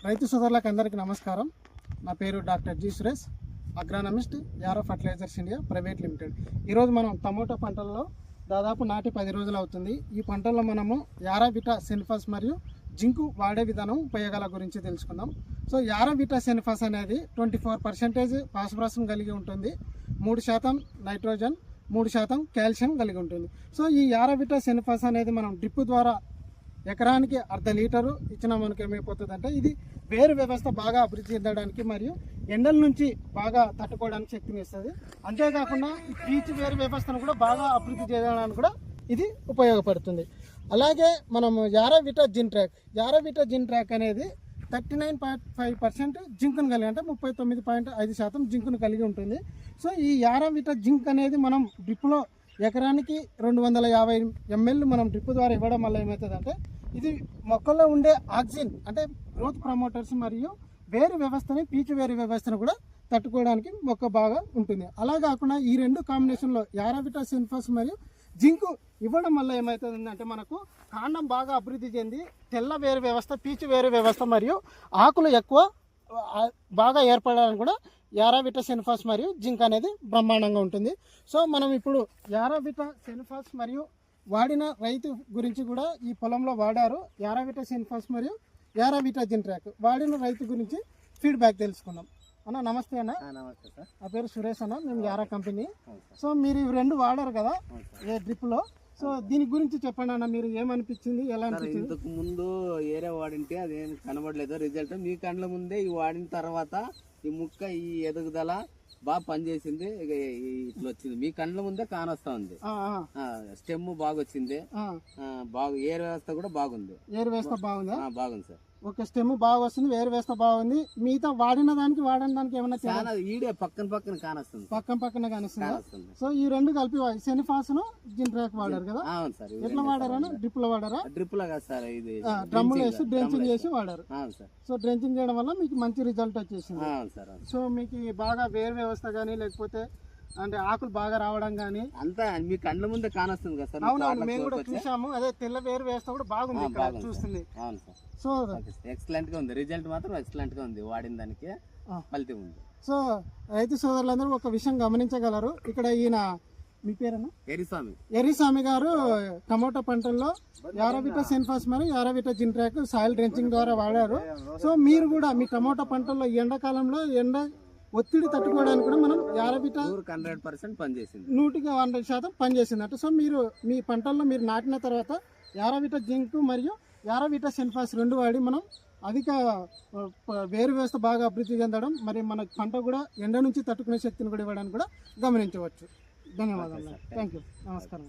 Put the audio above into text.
రైతు సోదరులకు అందరికీ నమస్కారం. నా పేరు doctor G Suresh, agronomist, Yara fertilisers India private limited. ఈరోజు మనం టమోటా పంటల్లో దాదాపు నాటి 10 రోజులు అవుతుంది. ఈ పంటల్లో మనము యారావిటా సెన్ఫాస్ మరియు జింకు వాడే విధానం ఉపయోగాల గురించి తెలుసుకుందాం. సో యారావిటా సెన్ఫాస్ అనేది 24% ఫాస్ఫరస్ను కలిగి ఉంటుంది, 3% నైట్రోజన్, 3% కాల్షియం కలిగి ఉంటుంది. సో ఈ యారావిటా సెన్ఫాస్ అనేది మనం డ్రిప్ ద్వారా ఎకరానికి 1/2 లీటరు ఇచ్చిన మనకి ఏమైపోతుంది అంటే ఇది వేరు వ్యవస్థ బాగా అభివృద్ధి చెందడానికి మరియు ఎండల నుంచి బాగా తట్టుకోవడానికి శక్తిని ఇస్తుంది. అంతేకాకుండా ఈ పీచు వేరు వ్యవస్థను కూడా బాగా అభివృద్ధి చేయడానికి కూడా ఇది ఉపయోగపడుతుంది. అలాగే మనము యారావిటా జిన్ ట్రాక్ అనేది 39.5% జింకును కలిగి, అంటే 39.5% జింకును కలిగి ఉంటుంది. సో ఈ యారావిటా జింక్ అనేది మనం డ్రిప్లో ఎకరానికి 250 ml మనం డ్రిప్ ద్వారా ఇవ్వడం వల్ల ఏమవుతుందంటే ఇది మొక్కల్లో ఉండే ఆక్సిజన్ అంటే గ్రోత్ ప్రమోటర్స్ మరియు వేరు వ్యవస్థని, పీచు వేరు వ్యవస్థను కూడా తట్టుకోవడానికి మొక్క బాగా ఉంటుంది. అలా కాకుండా ఈ రెండు కాంబినేషన్లో యారావిటా సెన్ఫాస్ మరియు జింకు ఇవ్వడం వల్ల ఏమవుతుందంటే మనకు కాండం బాగా అభివృద్ధి చెంది తెల్ల వేరు వ్యవస్థ, పీచు వేరు వ్యవస్థ మరియు ఆకులు ఎక్కువ బాగా ఏర్పడడానికి కూడా యారావిటా సెన్ఫాస్ మరియు జింక్ అనేది బ్రహ్మాండంగా ఉంటుంది. సో మనం ఇప్పుడు యారావిటా సెన్ఫాస్ మరియు వాడిన రైతు గురించి కూడా ఈ పొలంలో వాడారు. యారావిటా సెన్ఫాస్ మరియు యారావిటా జిన్ ట్రాక్ వాడిన రైతు గురించి ఫీడ్బ్యాక్ తెలుసుకుందాం. అన్న నమస్తే అన్న. నమస్తే సార్. నా పేరు సురేష్ అన్న, మేము యారా కంపెనీ. సో మీరు ఇవి రెండు వాడారు కదా ఏ డ్రిప్లో, సో దీని గురించి చెప్పండి అన్న, మీరు ఏమనిపించింది, ఎలా అనిపించింది? ఇంతకు ముందు ఏరే వాడింటే అదేం కనబడలేదు రిజల్ట్. మీ కండ్ల ముందే ఈ వాడిన తర్వాత ఈ ముక్క ఈ ఎదుగుదల బాగా పనిచేసింది. ఇక ఇట్లా వచ్చింది మీ కండ్ల ముందే కానొస్తా ఉంది. స్టెమ్ బాగా వచ్చింది, బాగా ఏరు వ్యవస్థ కూడా బాగుంది. ఏరు వ్యవస్థ బాగుందా? బాగుంది సార్. ఓకే, స్టెమ్ బాగా వస్తుంది, వేరు వ్యవస్థ బాగుంది. మిగతా వాడిన దానికి ఏమన్నా చాలా ఈడే పక్కన కానొస్తుంది, పక్కన కానొస్తుంది. సో ఈ రెండు కలిపి సెన్ఫాస్ ను జిన్ ట్రాక్ వాడారు కదా? అవును సార్. ఎట్లా వాడారా? డ్రిప్ లో వాడారా? డ్రిప్ లో కాదు సార్, ఇది డ్రమ్ములు వేసి డ్రెంచింగ్ చేసి వాడారు. అవును సార్. సో డ్రెంచింగ్ చేయడం వల్ల మీకు మంచి రిజల్ట్ వచ్చేసింది. అవును సార్. సో మీకు బాగా వేరు వ్యవస్థ కానీ లేకపోతే అంటే ఆకులు బాగా రావడం కానీ అంతా మీ కండ్ల ముందే కానొస్తుంది కదా సార్? అవునవును, మేము కూడా చూసాము. అదే తెల్ల వేరు వ్యవస్థ కూడా బాగుంది ఇక్కడ చూస్తుంది. అవును సార్. సో ఎక్సలెంట్ గా ఉంది, రిజల్ట్ మాత్రం ఎక్సలెంట్ గా ఉంది, వాడిన దానికి ఫలితం ఉంది. సో రైతు సోదరులందరూ ఒక విషయం గమనించగలరు. ఇక్కడ ఈయన, మీ పేరేనా? ఎర్రిస్వామి గారు టమోటా పంటల్లో యారావిటా సెన్ఫాస్ మరియు యారావిటా జిన్ ట్రాక్ సాయిల్ డ్రెంచింగ్ ద్వారా వాడారు. సో మీరు కూడా మీ టమోటా పంటల్లో ఎండాకాలంలో ఒత్తిడి తట్టుకోవడానికి కూడా మనం యారావిటా 100% పనిచేసింది, 100% పనిచేసింది అంటే. సో మీరు మీ పంటల్లో మీరు నాటిన తర్వాత యారావిటా జింక్ మరియు యారావిటా సెన్ఫాస్ రెండు వాడి మనం అధిక వేరు వ్యవస్థ బాగా అభివృద్ధి చెందడం, మరి మన పంట కూడా ఎండ నుంచి తట్టుకునే శక్తిని కూడా ఇవ్వడానికి కూడా గమనించవచ్చు. ధన్యవాదాలు. Thank you. నమస్కారం.